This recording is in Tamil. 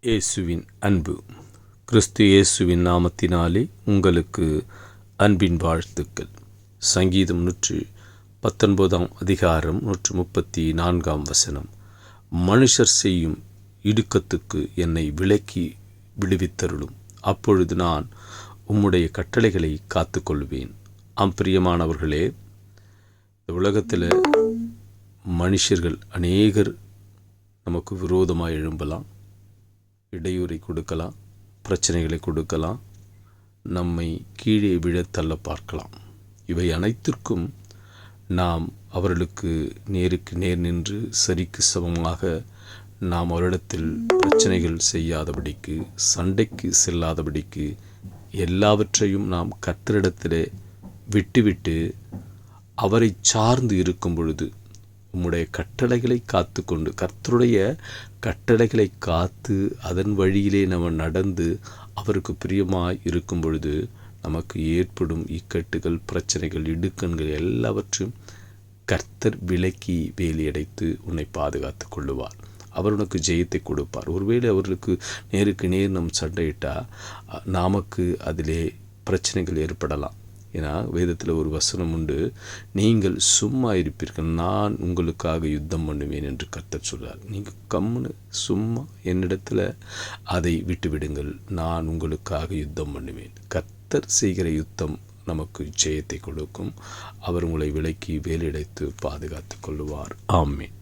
இயேசுவின் அன்பு. கிறிஸ்து இயேசுவின் நாமத்தினாலே உங்களுக்கு அன்பின் வாழ்த்துக்கள். சங்கீதம் 119 அதிகாரம் 134 மனுஷர் செய்யும் இடுக்கத்துக்கு என்னை விலக்கி விடுவித்தருளும், அப்பொழுது நான் உம்முடைய கட்டளைகளை காத்துக்கொள்வேன். பிரியமானவர்களே, இந்த உலகத்தில் மனுஷர்கள் அநேகர் நமக்கு விரோதமாக எழும்பலாம், இடையூறை கொடுக்கலாம், பிரச்சனைகளை கொடுக்கலாம், நம்மை கீழே விழத்தள்ள பார்க்கலாம். இவை அனைத்திற்கும் நாம் அவர்களுக்கு நேருக்கு நேர் நின்று சரிக்கு சமமாக நாம் அவரிடத்தில் பிரச்சனைகள் செய்யாதபடிக்கு, சண்டைக்கு செல்லாதபடிக்கு எல்லாவற்றையும் நாம் கர்த்தரிடத்திலே விட்டுவிட்டு அவரை சார்ந்து இருக்கும் பொழுது, உம்முடைய கட்டளைகளை காத்து கொண்டு, கர்த்தருடைய கட்டளைகளை காத்து அதன் வழியிலே நம்ம நடந்து அவருக்கு பிரியமாய் இருக்கும் பொழுது நமக்கு ஏற்படும் இக்கட்டுகள், பிரச்சனைகள், இடுக்கண்கள் எல்லாவற்றையும் கர்த்தர் விலக்கி வேலியடைத்து உன்னை பாதுகாத்து கொள்ளுவார். அவர் உனக்கு ஜெயத்தை கொடுப்பார். ஒருவேளை அவர்களுக்கு நேருக்கு நேர் நம் சண்டையிட்டால் நமக்கு அதிலே பிரச்சனைகள் ஏற்படலாம். ஏன்னா வேதத்தில் ஒரு வசனம் உண்டு, நீங்கள் சும்மா இருப்பீர்கள், நான் உங்களுக்காக யுத்தம் பண்ணுவேன் என்று கர்த்தர் சொல்றார். நீங்கள் கம்முன்னு சும்மா என்னிடத்தில் அதை விட்டுவிடுங்கள், நான் உங்களுக்காக யுத்தம் பண்ணுவேன். கர்த்தர் செய்கிற யுத்தம் நமக்கு ஜெயத்தை கொடுக்கும். அவர் உங்களை விலக்கி வேலையடைத்து பாதுகாத்து கொள்ளுவார். ஆமென்.